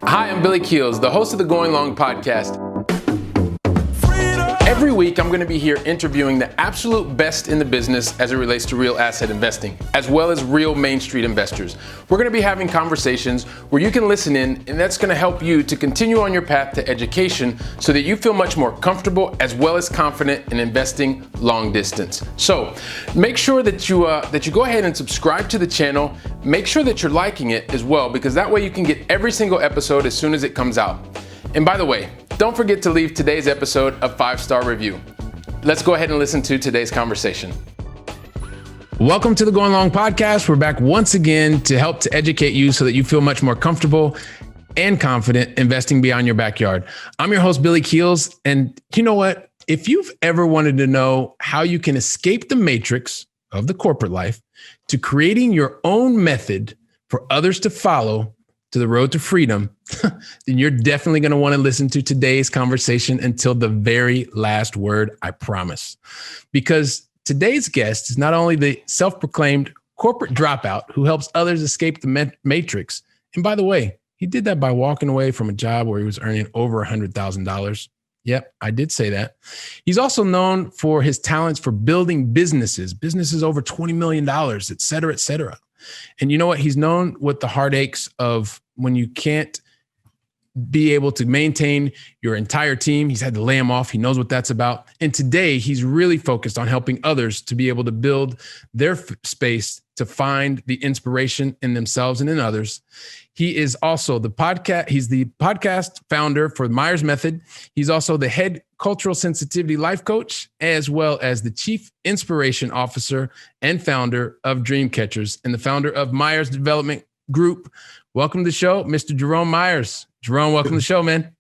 Hi, I'm Billy Keels, the host of the Going Long podcast. Every week, I'm going to be here interviewing the absolute best in the business as it relates to real asset investing, as well as real Main Street investors. We're going to be having conversations where you can listen in, and that's going to help you to continue on your path to education so that you feel much more comfortable as well as confident in investing long distance. So make sure that you go ahead and subscribe to the channel. Make sure that you're liking it as well, because that way you can get every single episode as soon as it comes out. And by the way, don't forget to leave today's episode a 5-star review. Let's go ahead and listen to today's conversation. Welcome to the Going Long podcast. We're back once again to help to educate you so that you feel much more comfortable and confident investing beyond your backyard. I'm your host, Billy Keels. And you know what? If you've ever wanted to know how you can escape the matrix of the corporate life to creating your own method for others to follow to the road to freedom, then you're definitely going to want to listen to today's conversation until the very last word, I promise. Because today's guest is not only the self-proclaimed corporate dropout who helps others escape the matrix. And by the way, he did that by walking away from a job where he was earning over $100,000. Yep, I did say that. He's also known for his talents for building businesses over $20 million, et cetera, et cetera. And you know what? He's known with the heartaches of when you can't be able to maintain your entire team. He's had to lay them off. He knows what that's about. And today he's really focused on helping others to be able to build their space to find the inspiration in themselves and in others. He is also the podcast founder for Myers Method. He's also the head cultural sensitivity life coach, as well as the chief inspiration officer and founder of Dreamcatchers and the founder of Myers Development Group. Welcome to the show, Mr. Jerome Myers. Jerome, welcome to the show, man.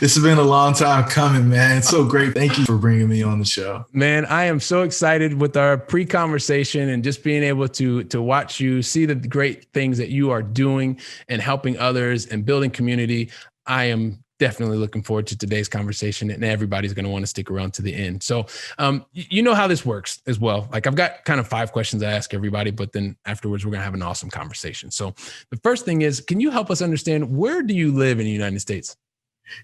This has been a long time coming, man. It's so great. Thank you for bringing me on the show. Man, I am so excited with our pre-conversation and just being able to watch you see the great things that you are doing and helping others and building community. I am definitely looking forward to today's conversation, and everybody's going to want to stick around to the end. So you know how this works as well. Like, I've got kind of 5 questions I ask everybody, but then afterwards we're going to have an awesome conversation. So the first thing is, can you help us understand, where do you live in the United States?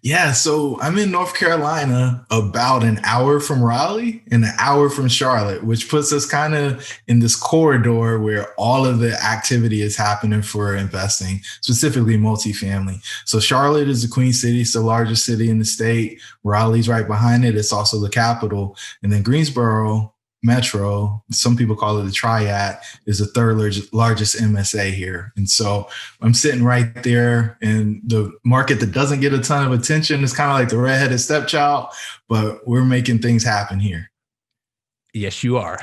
Yeah, so I'm in North Carolina, about an hour from Raleigh and an hour from Charlotte, which puts us kind of in this corridor where all of the activity is happening for investing, specifically multifamily. So Charlotte is the Queen City. It's the largest city in the state. Raleigh's right behind it. It's also the capital. And then Greensboro Metro, some people call it the Triad, is the third largest MSA here. And so I'm sitting right there in the market that doesn't get a ton of attention. It's kind of like the redheaded stepchild, but we're making things happen here. Yes, you are.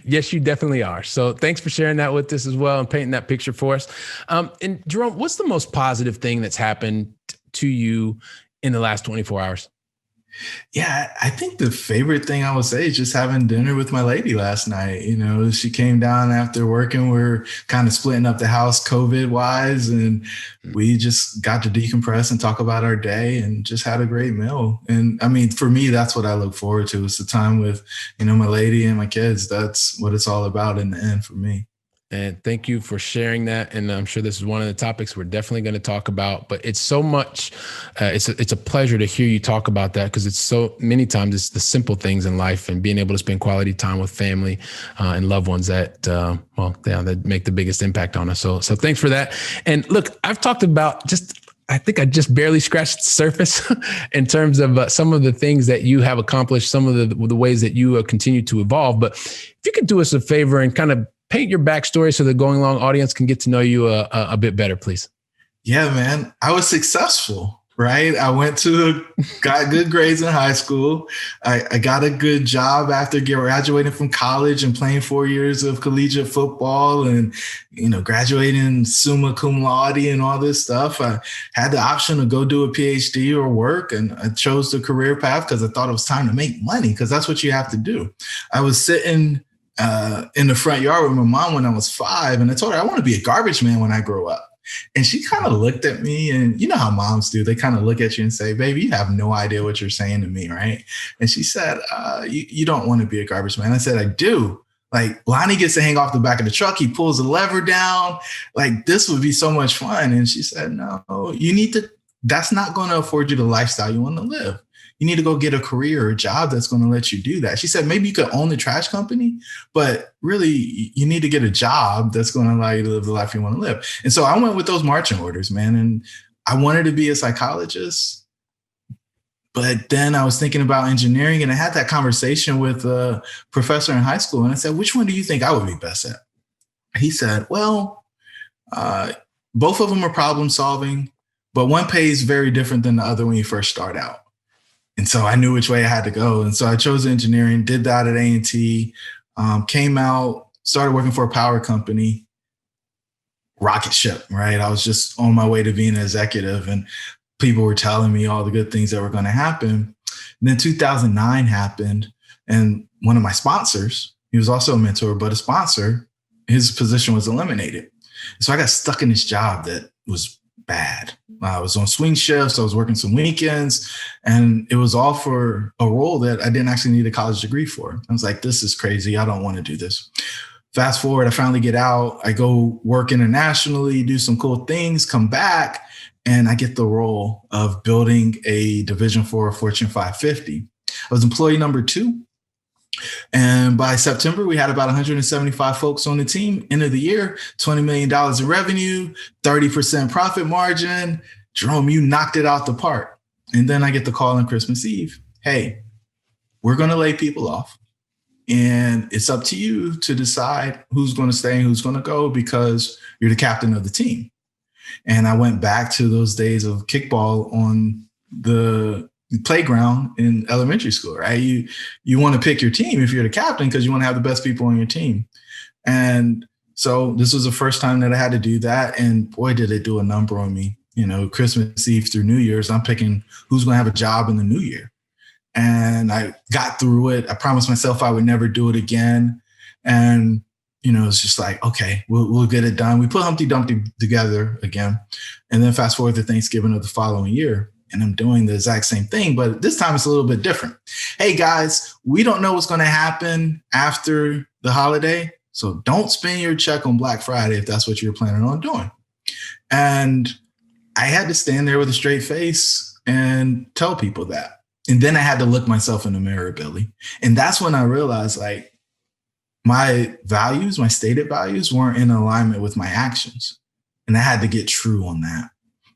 Yes, you definitely are. So thanks for sharing that with us as well and painting that picture for us. And Jerome, what's the most positive thing that's happened to you in the last 24 hours? Yeah, I think the favorite thing I would say is just having dinner with my lady last night. You know, she came down after working. We're kind of splitting up the house COVID wise, and we just got to decompress and talk about our day and just had a great meal. And I mean, for me, that's what I look forward to. It's the time with, my lady and my kids. That's what it's all about in the end for me. And thank you for sharing that. And I'm sure this is one of the topics we're definitely going to talk about, but it's so much, it's a pleasure to hear you talk about that, because it's so many times it's the simple things in life and being able to spend quality time with family and loved ones that, that make the biggest impact on us. So thanks for that. And look, I've talked about I think I just barely scratched the surface in terms of some of the things that you have accomplished, some of the ways that you continue to evolve. But if you could do us a favor and kind of paint your backstory so the Going Long audience can get to know you a bit better, please. Yeah, man. I was successful, right? I got good grades in high school. I got a good job after graduating from college and playing 4 years of collegiate football and, graduating summa cum laude and all this stuff. I had the option to go do a PhD or work, and I chose the career path because I thought it was time to make money, because that's what you have to do. I was sitting in the front yard with my mom when I was 5. And I told her I want to be a garbage man when I grow up. And she kind of looked at me, and you know how moms do. They kind of look at you and say, baby, you have no idea what you're saying to me, right? And she said, you don't want to be a garbage man. I said, I do. Like Lonnie gets to hang off the back of the truck. He pulls the lever down. Like this would be so much fun. And she said, no, that's not going to afford you the lifestyle you want to live. You need to go get a career or a job that's going to let you do that. She said, maybe you could own the trash company, but really you need to get a job that's going to allow you to live the life you want to live. And so I went with those marching orders, man. And I wanted to be a psychologist, but then I was thinking about engineering, and I had that conversation with a professor in high school. And I said, which one do you think I would be best at? He said, well, both of them are problem solving, but one pays very different than the other when you first start out. And so I knew which way I had to go. And so I chose engineering, did that at A&T, came out, started working for a power company, rocket ship, right? I was just on my way to being an executive, and people were telling me all the good things that were going to happen. And then 2009 happened, and one of my sponsors, he was also a mentor, but a sponsor, his position was eliminated. So I got stuck in this job that was bad. I was on swing shifts. I was working some weekends, and it was all for a role that I didn't actually need a college degree for. I was like, this is crazy. I don't want to do this. Fast forward, I finally get out. I go work internationally, do some cool things, come back, and I get the role of building a Division 4 Fortune 550. I was employee number 2. And by September, we had about 175 folks on the team. End of the year, $20 million in revenue, 30% profit margin. Jerome, you knocked it out the park. And then I get the call on Christmas Eve. Hey, we're going to lay people off. And it's up to you to decide who's going to stay and who's going to go, because you're the captain of the team. And I went back to those days of kickball on the playground in elementary school, right? You want to pick your team if you're the captain, because you want to have the best people on your team. And so this was the first time that I had to do that. And boy, did it do a number on me. Christmas Eve through New Year's, I'm picking who's going to have a job in the new year. And I got through it. I promised myself I would never do it again. And, it's just like, okay, we'll get it done. We put Humpty Dumpty together again. And then fast forward to Thanksgiving of the following year, and I'm doing the exact same thing, but this time it's a little bit different. Hey guys, we don't know what's going to happen after the holiday. So don't spend your check on Black Friday if that's what you're planning on doing. And I had to stand there with a straight face and tell people that. And then I had to look myself in the mirror, Billy. And that's when I realized, like, my values, my stated values, weren't in alignment with my actions. And I had to get true on that.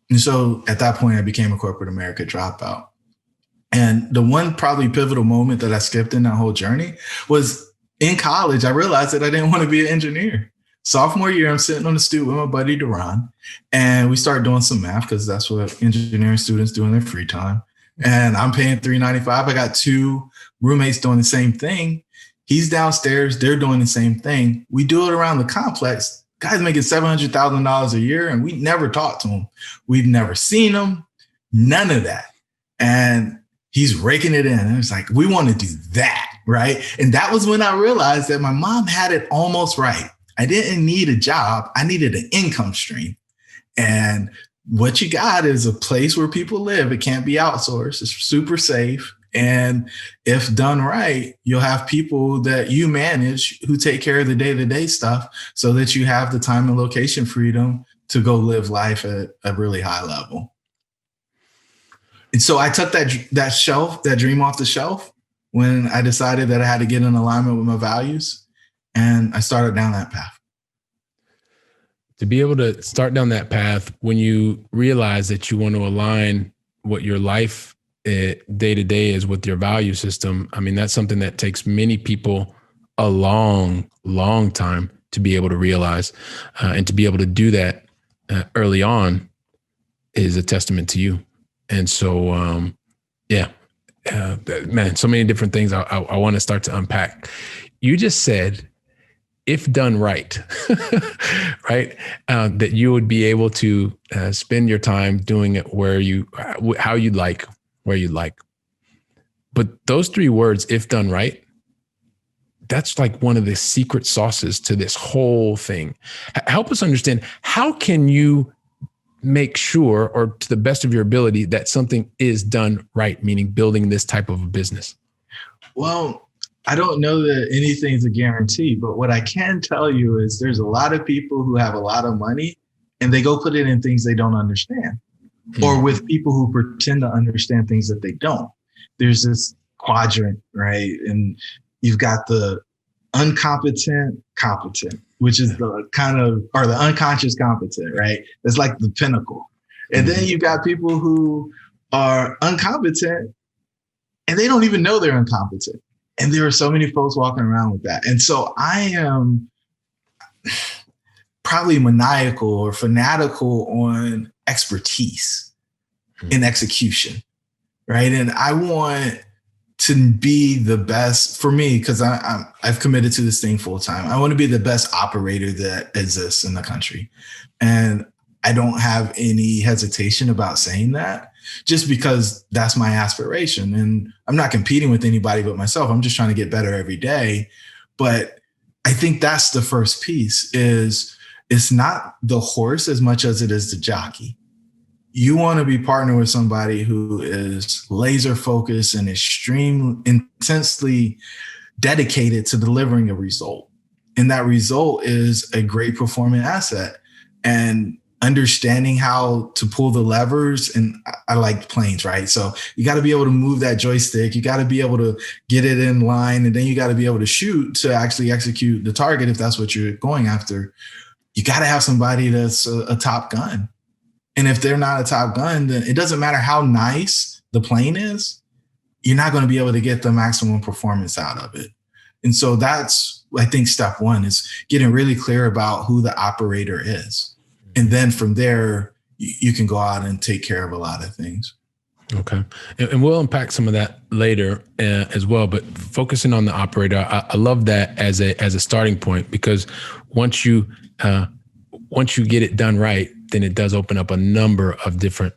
And so at that point, I became a corporate America dropout. And the one probably pivotal moment that I skipped in that whole journey was in college. I realized that I didn't want to be an engineer. Sophomore year, I'm sitting on the stoop with my buddy Duran, and we start doing some math, because that's what engineering students do in their free time. And I'm paying $395. I got 2 roommates doing the same thing. He's downstairs. They're doing the same thing. We do it around the complex. Guys making $700,000 a year, and we never talked to him. We've never seen him. None of that. And he's raking it in. And it's like, we want to do that, right? And that was when I realized that my mom had it almost right. I didn't need a job. I needed an income stream. And what you got is a place where people live. It can't be outsourced. It's super safe. And if done right, you'll have people that you manage who take care of the day-to-day stuff, so that you have the time and location freedom to go live life at a really high level. And so I took that dream off the shelf when I decided that I had to get in alignment with my values, and I started down that path. To be able to start down that path, when you realize that you want to align what your life day to day is with your value system, I mean, that's something that takes many people a long time to be able to realize, and to be able to do that early on is a testament to you. And so, man, so many different things I want to start to unpack. You just said, if done right, right, that you would be able to spend your time doing it how you'd like, where you'd like. But those 3 words, if done right, that's like one of the secret sauces to this whole thing. Help us understand, how can you make sure, or to the best of your ability, that something is done right, meaning building this type of a business? Well, I don't know that anything's a guarantee, but what I can tell you is there's a lot of people who have a lot of money and they go put it in things they don't understand, or with people who pretend to understand things that they don't. There's this quadrant, right? And you've got the uncompetent, competent, which is the kind of, or the unconscious competent, right? It's like the pinnacle. And then you've got people who are incompetent and they don't even know they're incompetent. And there are so many folks walking around with that. And so I am probably maniacal or fanatical on expertise in execution, right? And I want to be the best for me because I've committed to this thing full time. I want to be the best operator that exists in the country. And I don't have any hesitation about saying that just because that's my aspiration. And I'm not competing with anybody but myself. I'm just trying to get better every day. But I think that's the first piece is it's not the horse as much as it is the jockey. You want to be partnered with somebody who is laser focused and intensely dedicated to delivering a result. And that result is a great performing asset and understanding how to pull the levers. And I like planes, right? So you got to be able to move that joystick. You got to be able to get it in line. And then you got to be able to shoot to actually execute the target if that's what you're going after. You got to have somebody that's a top gun. And if they're not a top gun, then it doesn't matter how nice the plane is, you're not going to be able to get the maximum performance out of it. And so that's, I think, step one is getting really clear about who the operator is. And then from there, you can go out and take care of a lot of things. Okay. And we'll unpack some of that later as well. But focusing on the operator, I love that as a starting point, because once you get it done right, then it does open up a number of different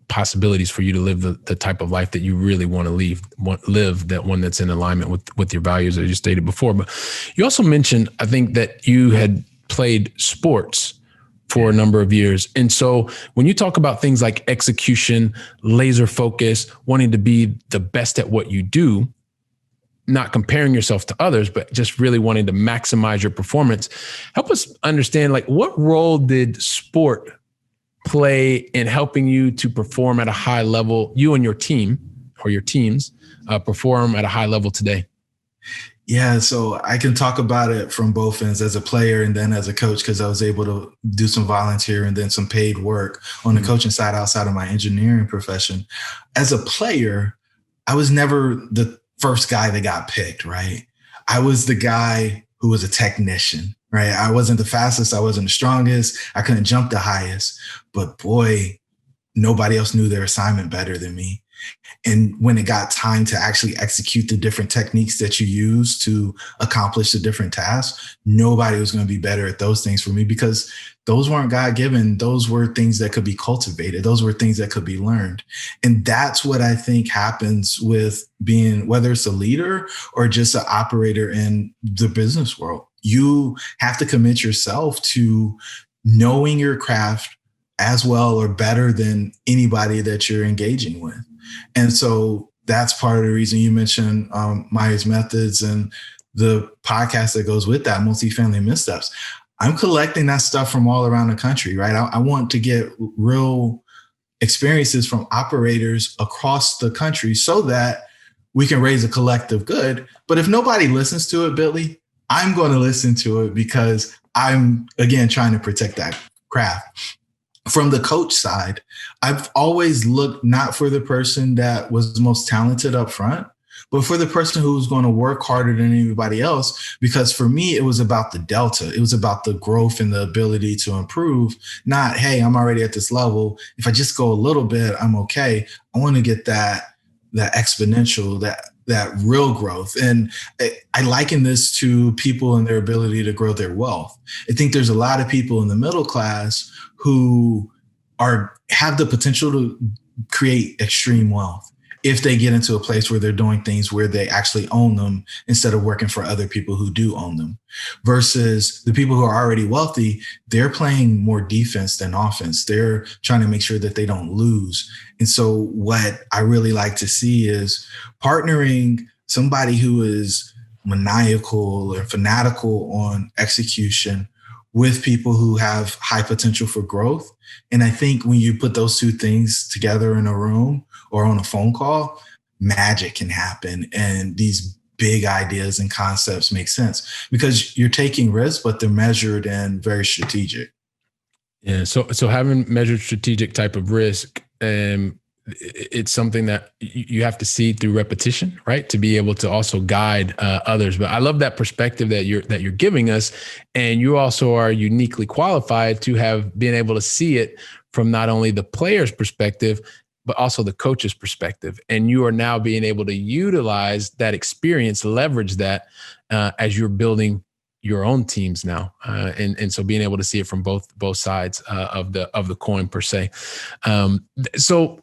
possibilities for you to live the type of life that you really want to live, that one that's in alignment with your values, as you stated before. But you also mentioned, I think, that you had played sports for a number of years. And so when you talk about things like execution, laser focus, wanting to be the best at what you do, not comparing yourself to others, but just really wanting to maximize your performance. Help us understand, like, what role did sport play in helping you to perform at a high level, you and your team or your teams perform at a high level today? Yeah, so I can talk about it from both ends, as a player and then as a coach, because I was able to do some volunteer and then some paid work on the coaching side outside of my engineering profession. As a player, I was never the first guy that got picked, right? I was the guy who was a technician, right? I wasn't the fastest. I wasn't the strongest. I couldn't jump the highest, but boy, nobody else knew their assignment better than me. And when it got time to actually execute the different techniques that you use to accomplish the different tasks, nobody was going to be better at those things for me, because those weren't God-given. Those were things that could be cultivated. Those were things that could be learned. And that's what I think happens with being, whether it's a leader or just an operator in the business world. You have to commit yourself to knowing your craft as well or better than anybody that you're engaging with. And so that's part of the reason you mentioned Myers Methods and the podcast that goes with that, Multifamily Missteps. I'm collecting that stuff from all around the country, right? I want to get real experiences from operators across the country so that we can raise a collective good. But if nobody listens to it, Billy, I'm going to listen to it because I'm, again, trying to protect that craft. From the coach side, I've always looked not for the person that was most talented up front, but for the person who was going to work harder than anybody else. Because for me, it was about the delta. It was about the growth and the ability to improve, not, hey, I'm already at this level. If I just go a little bit, I'm okay. I want to get that exponential, that real growth. And I liken this to people and their ability to grow their wealth. I think there's a lot of people in the middle class who have the potential to create extreme wealth if they get into a place where they're doing things where they actually own them instead of working for other people who do own them. Versus the people who are already wealthy, they're playing more defense than offense. They're trying to make sure that they don't lose. And so what I really like to see is partnering somebody who is maniacal or fanatical on execution with people who have high potential for growth. And I think when you put those two things together in a room or on a phone call, magic can happen. And these big ideas and concepts make sense because you're taking risks, but they're measured and very strategic. Yeah. So having measured strategic type of risk, it's something that you have to see through repetition, right? To be able to also guide others. But I love that perspective that you're giving us. And you also are uniquely qualified to have been able to see it from not only the player's perspective, but also the coach's perspective. And you are now being able to utilize that experience, leverage that as you're building your own teams now. And so being able to see it from both sides of the coin per se. So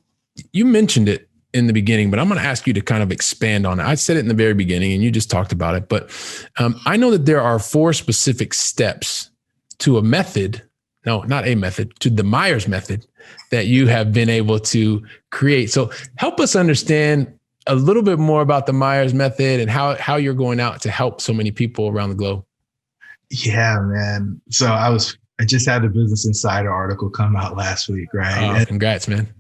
you mentioned it in the beginning, but I'm going to ask you to kind of expand on it. I said it in the very beginning and you just talked about it, but I know that there are 4 specific steps to a method. No, not a method, to the Myers method that you have been able to create. So help us understand a little bit more about the Myers method and how you're going out to help so many people around the globe. Yeah, man. So I just had the Business Insider article come out last week, right? Congrats, man.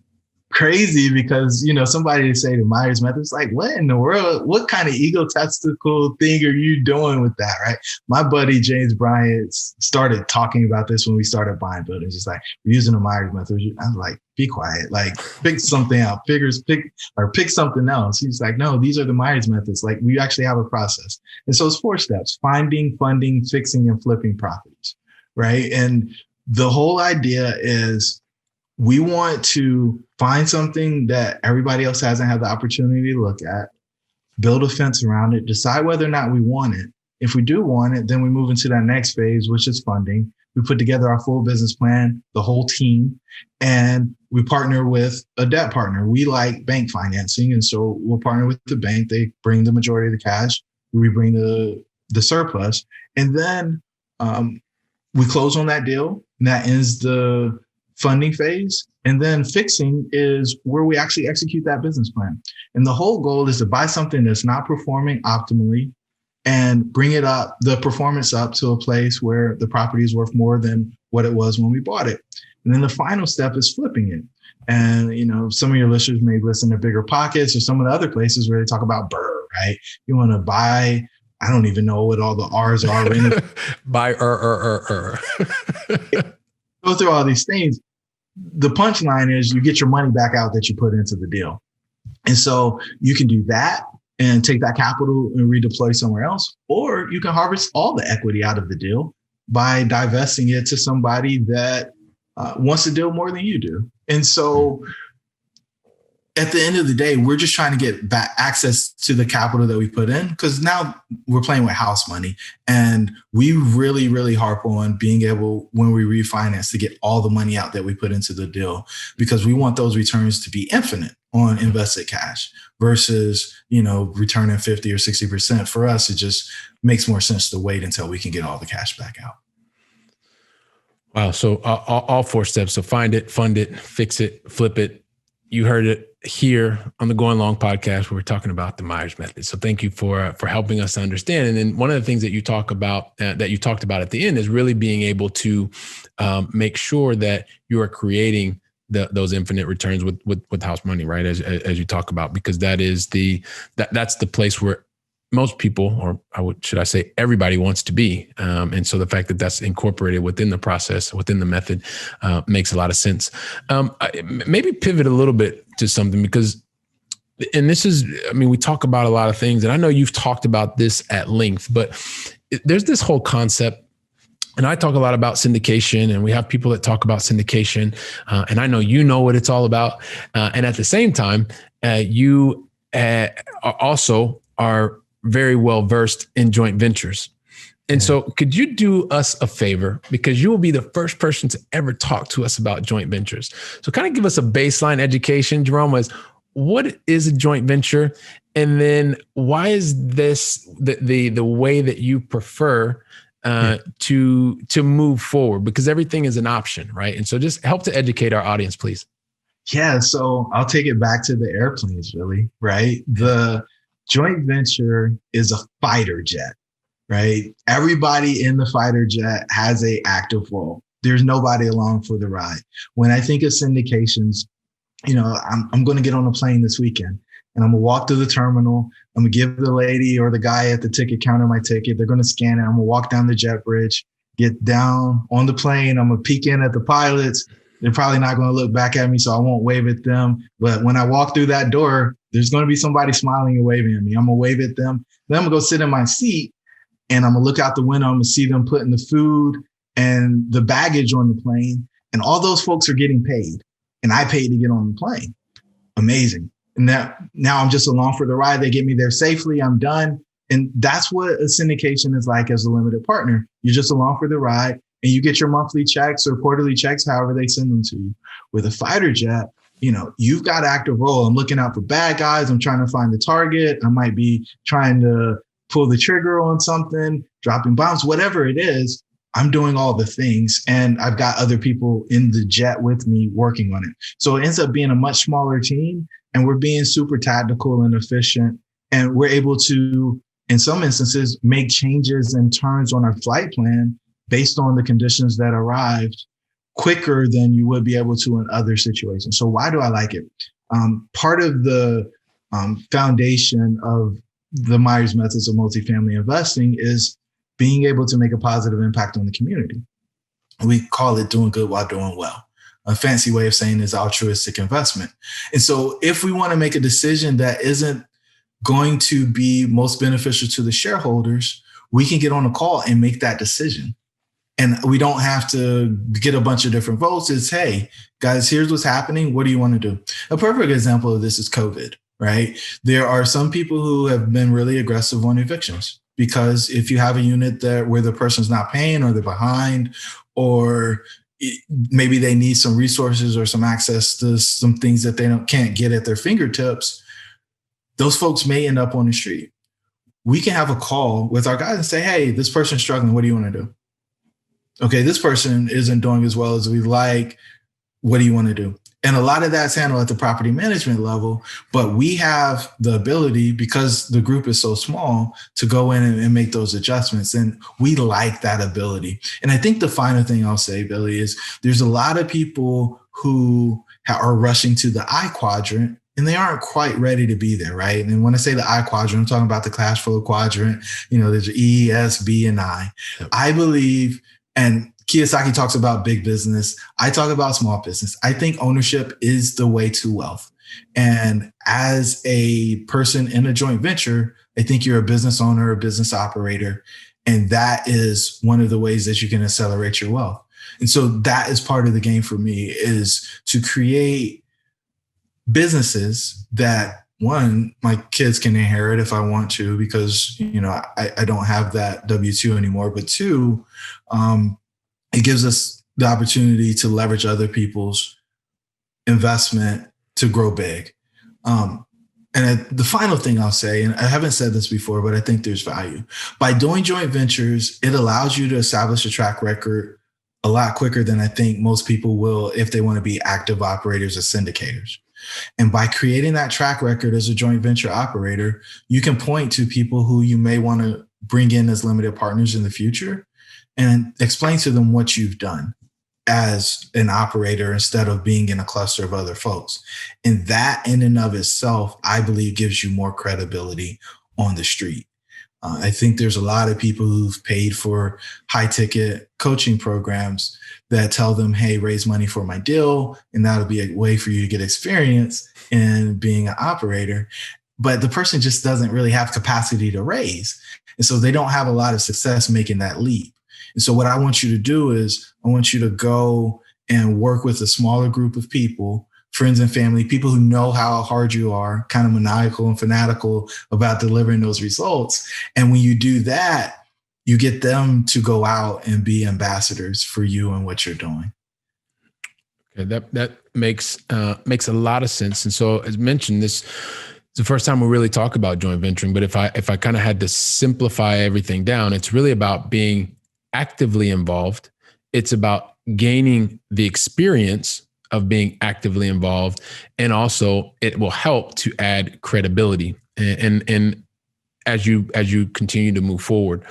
Crazy because, somebody say the Myers method, it's like, what in the world? What kind of egotistical thing are you doing with that, right? My buddy, James Bryant, started talking about this when we started buying buildings. It's like, we're using the Myers method. I was like, be quiet, like pick something out, pick something else. He's like, no, these are the Myers methods. Like we actually have a process. And so it's 4 steps: finding, funding, fixing, and flipping properties, right? And the whole idea is we want to find something that everybody else hasn't had the opportunity to look at, build a fence around it, decide whether or not we want it. If we do want it, then we move into that next phase, which is funding. We put together our full business plan, the whole team, and we partner with a debt partner. We like bank financing, and so we'll partner with the bank. They bring the majority of the cash. We bring the surplus, and then we close on that deal, and that ends the funding phase. And then fixing is where we actually execute that business plan. And the whole goal is to buy something that's not performing optimally and bring the performance up to a place where the property is worth more than what it was when we bought it. And then the final step is flipping it. And, some of your listeners may listen to Bigger Pockets or some of the other places where they talk about BRRRR, right? You want to buy, I don't even know what all the R's are. Buy, Go through all these things. The punchline is you get your money back out that you put into the deal. And so you can do that and take that capital and redeploy somewhere else, or you can harvest all the equity out of the deal by divesting it to somebody that wants the deal more than you do. And so at the end of the day, we're just trying to get back access to the capital that we put in, because now we're playing with house money. And we really, really harp on being able, when we refinance, to get all the money out that we put into the deal, because we want those returns to be infinite on invested cash versus, returning 50 or 60%. For us, it just makes more sense to wait until we can get all the cash back out. Wow. So all 4 steps. So find it, fund it, fix it, flip it. You heard it here on the Going Long podcast where we're talking about the Myers method. So thank you for helping us understand. And then one of the things that you talked about at the end is really being able to make sure that you are creating those infinite returns with house money, right? As you talk about, because that's the place where most people, or should I say everybody, wants to be. And so the fact that that's incorporated within the process, within the method, makes a lot of sense. Maybe pivot a little bit to something, because, and this is, we talk about a lot of things, and I know you've talked about this at length, but there's this whole concept, and I talk a lot about syndication, and we have people that talk about syndication, and I know what it's all about. And at the same time, you also are very well versed in joint ventures. And so could you do us a favor, because you will be the first person to ever talk to us about joint ventures. So kind of give us a baseline education, Jerome, as what is a joint venture? And then why is this the way that you prefer to move forward? Because everything is an option, right? And so just help to educate our audience, please. Yeah. So I'll take it back to the airplanes, really, right? Joint venture is a fighter jet, right? Everybody in the fighter jet has a active role. There's nobody along for the ride. When I think of syndications, I'm going to get on a plane this weekend and I'm going to walk to the terminal. I'm going to give the lady or the guy at the ticket counter my ticket. They're going to scan it. I'm going to walk down the jet bridge, get down on the plane. I'm going to peek in at the pilots. They're probably not going to look back at me, so I won't wave at them. But when I walk through that door, there's going to be somebody smiling and waving at me. I'm going to wave at them. Then I'm going to go sit in my seat and I'm going to look out the window. I'm going to see them putting the food and the baggage on the plane. And all those folks are getting paid. And I paid to get on the plane. Amazing. And now I'm just along for the ride. They get me there safely. I'm done. And that's what a syndication is like as a limited partner. You're just along for the ride and you get your monthly checks or quarterly checks, however they send them to you. With a fighter jet, you've got active role. I'm looking out for bad guys. I'm trying to find the target. I might be trying to pull the trigger on something, dropping bombs, whatever it is. I'm doing all the things and I've got other people in the jet with me working on it. So it ends up being a much smaller team and we're being super tactical and efficient. And we're able to, in some instances, make changes and turns on our flight plan based on the conditions that arrived quicker than you would be able to in other situations. So why do I like it? Part of the foundation of the Myers methods of multifamily investing is being able to make a positive impact on the community. We call it doing good while doing well. A fancy way of saying is altruistic investment. And so if we want to make a decision that isn't going to be most beneficial to the shareholders, we can get on a call and make that decision. And we don't have to get a bunch of different votes. It's, hey, guys, here's what's happening. What do you want to do? A perfect example of this is COVID, right? There are some people who have been really aggressive on evictions. Because if you have a unit where the person's not paying or they're behind, or maybe they need some resources or some access to some things that they can't get at their fingertips, those folks may end up on the street. We can have a call with our guys and say, hey, this person's struggling. What do you want to do? Okay, this person isn't doing as well as we like. What do you want to do? And a lot of that's handled at the property management level, but we have the ability, because the group is so small, to go in and make those adjustments. And we like that ability. And I think the final thing I'll say, Billy, is there's a lot of people who are rushing to the I quadrant and they aren't quite ready to be there, right? And when I say the I quadrant, I'm talking about the cash flow quadrant. There's E, S, B, and I. Yep. I believe, and Kiyosaki talks about big business. I talk about small business. I think ownership is the way to wealth. And as a person in a joint venture, I think you're a business owner, a business operator. And that is one of the ways that you can accelerate your wealth. And so that is part of the game for me, is to create businesses that, one, my kids can inherit if I want to, because, I don't have that W-2 anymore. But two, it gives us the opportunity to leverage other people's investment to grow big. And the final thing I'll say, and I haven't said this before, but I think there's value. By doing joint ventures, it allows you to establish a track record a lot quicker than I think most people will if they want to be active operators or syndicators. And by creating that track record as a joint venture operator, you can point to people who you may want to bring in as limited partners in the future and explain to them what you've done as an operator instead of being in a cluster of other folks. And that in and of itself, I believe, gives you more credibility on the street. I think there's a lot of people who've paid for high ticket coaching programs that tell them, hey, raise money for my deal. And that'll be a way for you to get experience in being an operator. But the person just doesn't really have capacity to raise. And so they don't have a lot of success making that leap. And so what I want you to do is I want you to go and work with a smaller group of people, friends and family, people who know how hard you are, kind of maniacal and fanatical about delivering those results. And when you do that, you get them to go out and be ambassadors for you and what you're doing. Okay, that makes a lot of sense. And so, as mentioned, this is the first time we really talk about joint venturing. But if I kind of had to simplify everything down, it's really about being actively involved. It's about gaining the experience of being actively involved. And also it will help to add credibility and as you continue to move forward.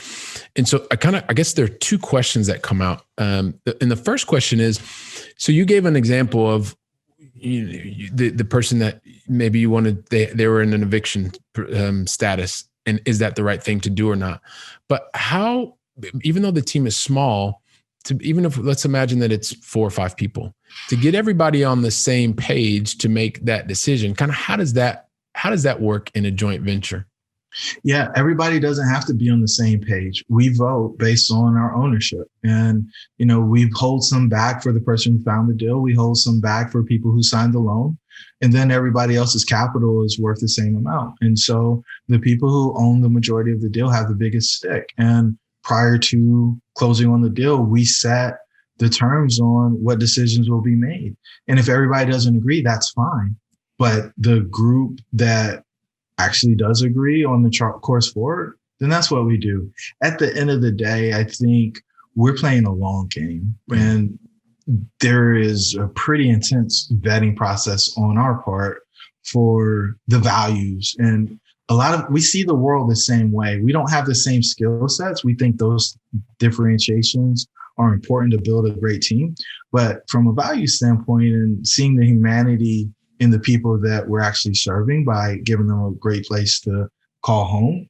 And so I guess there are two questions that come out. And the first question is, so you gave an example of the person that maybe you wanted, they were in an eviction status, and is that the right thing to do or not? But how, even though the team is small, even if, let's imagine that it's 4 or 5 people, to get everybody on the same page to make that decision, kind of how does that work in a joint venture? Yeah, everybody doesn't have to be on the same page. We vote based on our ownership. And, we hold some back for the person who found the deal. We hold some back for people who signed the loan. And then everybody else's capital is worth the same amount. And so the people who own the majority of the deal have the biggest stick. And prior to closing on the deal, we set the terms on what decisions will be made. And if everybody doesn't agree, that's fine. But the group that actually does agree on the course forward, then that's what we do. At the end of the day, I think we're playing a long game, and there is a pretty intense vetting process on our part for the values. And we see the world the same way. We don't have the same skill sets. We think those differentiations are important to build a great team. But from a value standpoint and seeing the humanity in the people that we're actually serving by giving them a great place to call home,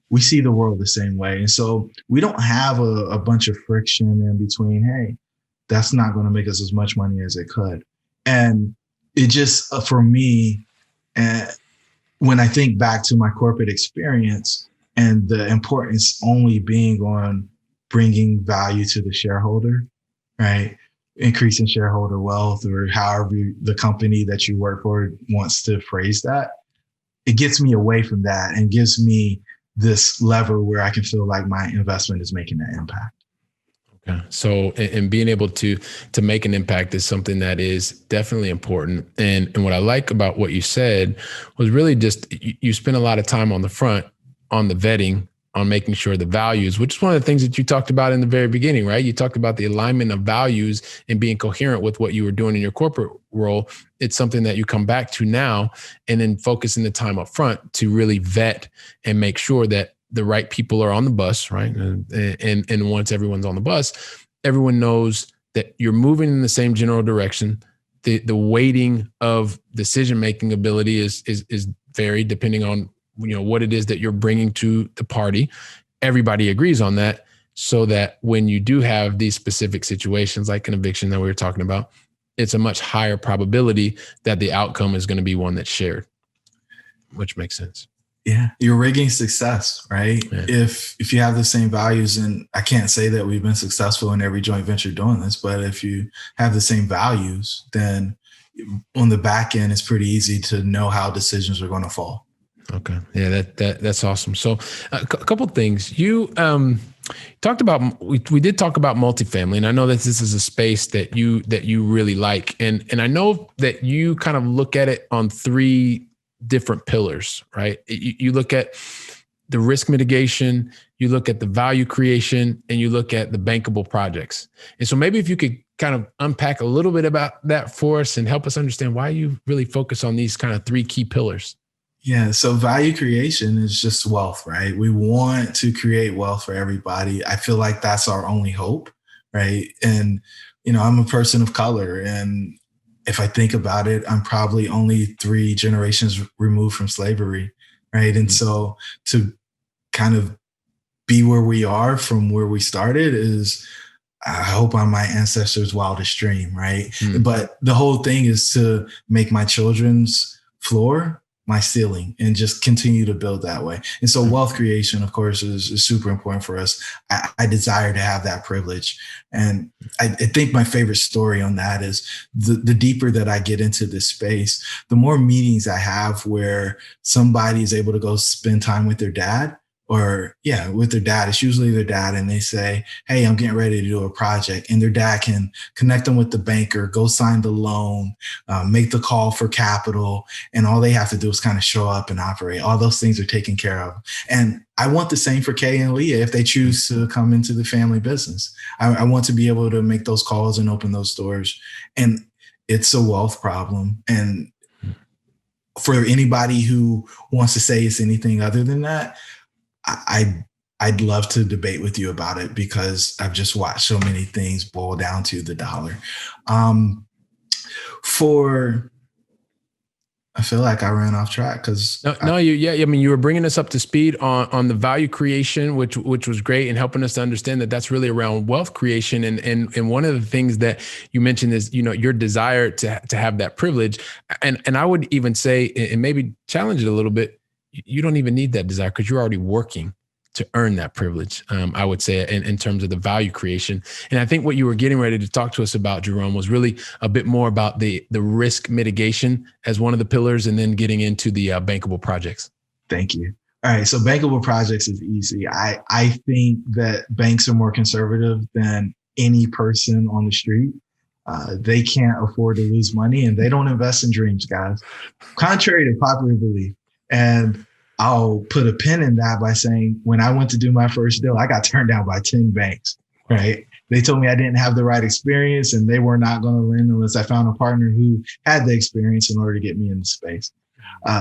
we see the world the same way. And so we don't have a bunch of friction in between, hey, that's not going to make us as much money as it could. And it just, for me, when I think back to my corporate experience and the importance only being on bringing value to the shareholder, right? Increasing shareholder wealth, or however the company that you work for wants to phrase that, it gets me away from that and gives me this lever where I can feel like my investment is making an impact. Okay. So, and being able to make an impact is something that is definitely important. And what I like about what you said was really just, you spend a lot of time on the front, on the vetting, on making sure the values, which is one of the things that you talked about in the very beginning, right? You talked about the alignment of values and being coherent with what you were doing in your corporate role. It's something that you come back to now, and then focusing the time up front to really vet and make sure that the right people are on the bus, right? And once everyone's on the bus, everyone knows that you're moving in the same general direction. The weighting of decision-making ability is varied depending on what it is that you're bringing to the party. Everybody agrees on that, so that when you do have these specific situations like an eviction that we were talking about, it's a much higher probability that the outcome is going to be one that's shared, which makes sense. Yeah, you're rigging success, right? Yeah. If you have the same values, and I can't say that we've been successful in every joint venture doing this, but if you have the same values, then on the back end, it's pretty easy to know how decisions are going to fall. Okay. Yeah, that's awesome. So a couple of things. You talked about, we did talk about multifamily, and I know that this is a space that you really like. And I know that you kind of look at it on 3 different pillars, right? You look at the risk mitigation, you look at the value creation, and you look at the bankable projects. And so maybe if you could kind of unpack a little bit about that for us and help us understand why you really focus on these kind of 3 key pillars. Yeah. So value creation is just wealth, right? We want to create wealth for everybody. I feel like that's our only hope, right? And, I'm a person of color, and if I think about it, I'm probably only 3 generations removed from slavery, right? And so to kind of be where we are from where we started is, I hope, on my ancestors' wildest dream, right? But the whole thing is to make my children's floor my ceiling and just continue to build that way. And so wealth creation, of course, is super important for us. I desire to have that privilege. And I think my favorite story on that is the deeper that I get into this space, the more meetings I have where somebody is able to go spend time with their dad. With their dad. It's usually their dad, and they say, hey, I'm getting ready to do a project. And their dad can connect them with the banker, go sign the loan, make the call for capital. And all they have to do is kind of show up and operate. All those things are taken care of. And I want the same for Kay and Leah if they choose to come into the family business. I want to be able to make those calls and open those doors. And it's a wealth problem. And for anybody who wants to say it's anything other than that, I'd love to debate with you about it, because I've just watched so many things boil down to the dollar. I feel like I ran off track because I mean, you were bringing us up to speed on the value creation, which was great, and helping us to understand that that's really around wealth creation. And one of the things that you mentioned is, your desire to have that privilege. And I would even say, and maybe challenge it a little bit, you don't even need that desire, because you're already working to earn that privilege. I would say in terms of the value creation. And I think what you were getting ready to talk to us about, Jerome, was really a bit more about the risk mitigation as one of the pillars, and then getting into the bankable projects. Thank you. All right. So bankable projects is easy. I think that banks are more conservative than any person on the street. They can't afford to lose money, and they don't invest in dreams, guys, contrary to popular belief. And I'll put a pin in that by saying, when I went to do my first deal, I got turned down by 10 banks, right? They told me I didn't have the right experience, and they were not going to lend unless I found a partner who had the experience in order to get me in the space.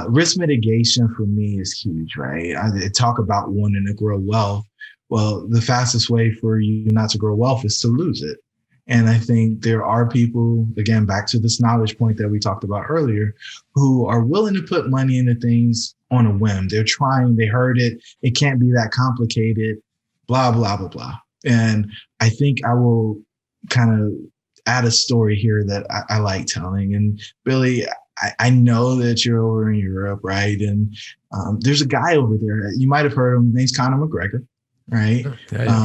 Risk mitigation for me is huge, right? I talk about wanting to grow wealth. Well, the fastest way for you not to grow wealth is to lose it. And I think there are people, again, back to this knowledge point that we talked about earlier, who are willing to put money into things on a whim. They're trying, they heard it. It can't be that complicated, blah, blah, blah, blah. And I think I will kind of add a story here that I like telling. And Billy, I know that you're over in Europe, right? And there's a guy over there. You might have heard him. His name's Conor McGregor. Right. Yeah.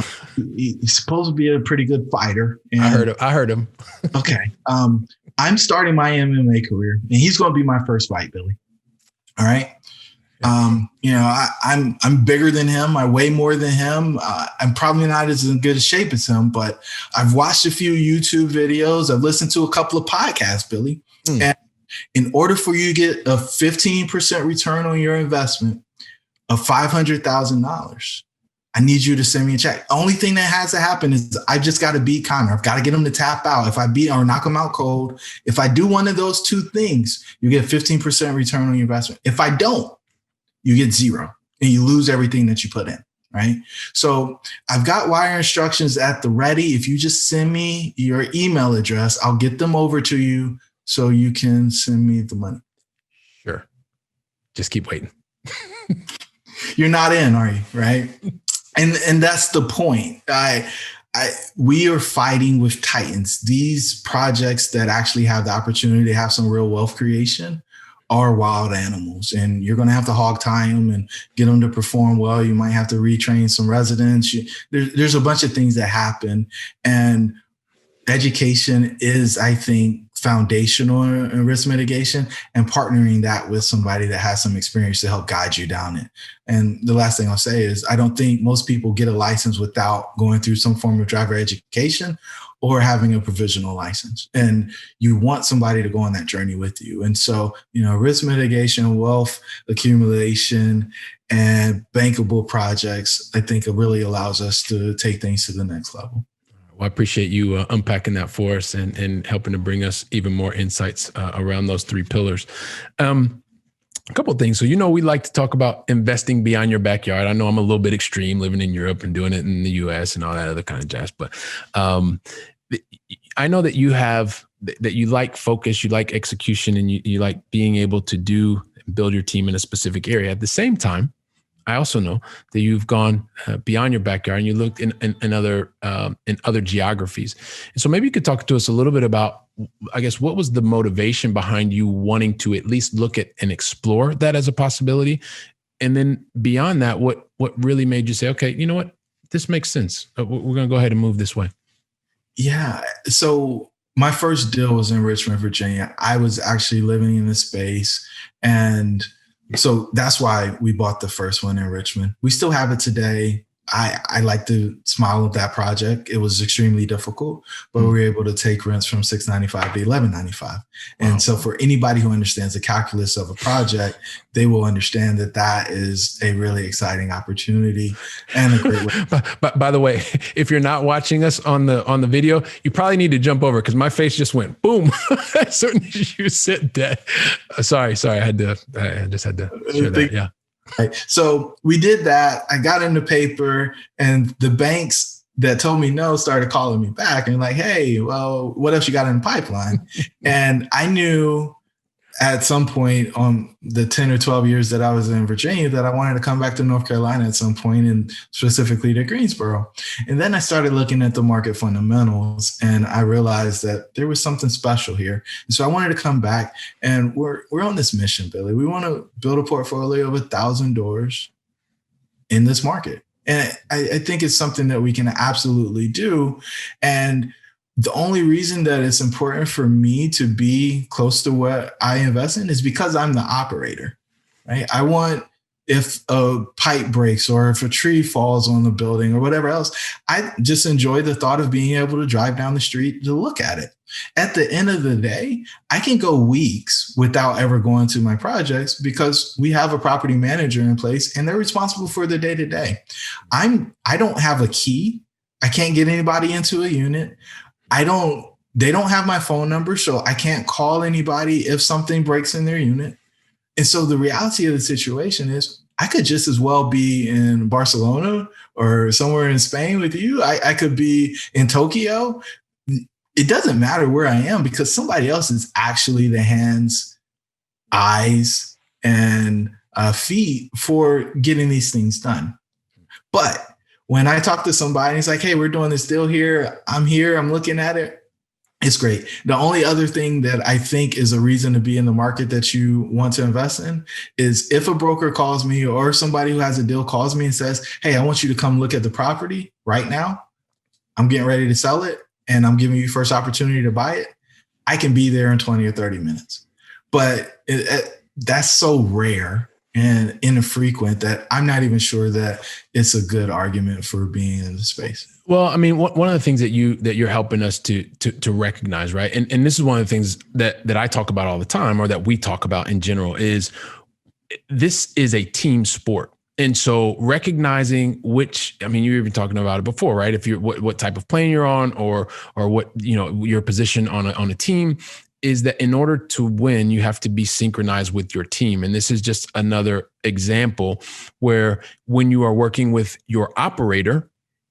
He's supposed to be a pretty good fighter. And I heard him. Okay. I'm starting my MMA career, and he's going to be my first fight, Billy. All right. I'm bigger than him. I weigh more than him. I'm probably not as in good a shape as him, but I've watched a few YouTube videos. I've listened to a couple of podcasts, Billy. And in order for you to get a 15% return on your investment of $500,000, I need you to send me a check. Only thing that has to happen is I just got to beat Conor. I've got to get him to tap out. If I beat or knock him out cold, if I do one of those two things, you get 15% return on your investment. If I don't, you get zero, and you lose everything that you put in, right? So I've got wire instructions at the ready. If you just send me your email address, I'll get them over to you so you can send me the money. Sure. Just keep waiting. You're not in, are you? Right? And that's the point. We are fighting with titans. These projects that actually have the opportunity to have some real wealth creation are wild animals, and you're going to have to hog tie them and get them to perform well. You might have to retrain some residents. There's a bunch of things that happen, and education is, I think, foundational in risk mitigation, and partnering that with somebody that has some experience to help guide you down it. And the last thing I'll say is I don't think most people get a license without going through some form of driver education or having a provisional license. And you want somebody to go on that journey with you. And so, risk mitigation, wealth accumulation, and bankable projects, I think it really allows us to take things to the next level. Well, I appreciate you unpacking that for us and helping to bring us even more insights around those three pillars. A couple of things. So, we like to talk about investing beyond your backyard. I know I'm a little bit extreme living in Europe and doing it in the US and all that other kind of jazz, but I know that you like focus, you like execution, and you like being able to build your team in a specific area. At the same time, I also know that you've gone beyond your backyard and you looked in other geographies. And so maybe you could talk to us a little bit about, I guess, what was the motivation behind you wanting to at least look at and explore that as a possibility? And then beyond that, what really made you say, okay, you know what, this makes sense. We're going to go ahead and move this way. Yeah. So my first deal was in Richmond, Virginia. I was actually living in the space, and so that's why we bought the first one in Richmond. We still have it today. I like to smile at that project. It was extremely difficult, but we were able to take rents from $695 to $1,195. And so for anybody who understands the calculus of a project, they will understand that that is a really exciting opportunity and a great way. But by the way, if you're not watching us on the video, you probably need to jump over because my face just went boom as soon as you said that. Sorry, I just had to share that. Yeah. Right. So we did that. I got in the paper, and the banks that told me no started calling me back and like, hey, well, what else you got in the pipeline? And I knew at some point on the 10 or 12 years that I was in Virginia that I wanted to come back to North Carolina at some point, and specifically to Greensboro. And then I started looking at the market fundamentals, and I realized that there was something special here. And so I wanted to come back, and we're on this mission, Billy. We want to build a portfolio of 1,000 doors in this market. And I think it's something that we can absolutely do. And the only reason that it's important for me to be close to what I invest in is because I'm the operator, right? I want, if a pipe breaks or if a tree falls on the building or whatever else, I just enjoy the thought of being able to drive down the street to look at it. At the end of the day, I can go weeks without ever going to my projects because we have a property manager in place and they're responsible for the day-to-day. I don't have a key. I can't get anybody into a unit. They don't have my phone number, so I can't call anybody if something breaks in their unit. And so the reality of the situation is I could just as well be in Barcelona or somewhere in Spain with you. I could be in Tokyo. It doesn't matter where I am because somebody else is actually the hands, eyes, and feet for getting these things done. But when I talk to somebody and it's like, hey, we're doing this deal here, I'm looking at it, it's great. The only other thing that I think is a reason to be in the market that you want to invest in is if a broker calls me or somebody who has a deal calls me and says, hey, I want you to come look at the property right now. I'm getting ready to sell it and I'm giving you first opportunity to buy it. I can be there in 20 or 30 minutes. But that's so rare and infrequent that I'm not even sure that it's a good argument for being in the space. Well, I mean, one of the things that you're helping us to recognize, right? And this is one of the things that I talk about all the time, or that we talk about in general, is this is a team sport. And so recognizing you were even talking about it before, right? If you're what type of plane you're on, or what, your position on a team, is that in order to win, you have to be synchronized with your team. And this is just another example where when you are working with your operator,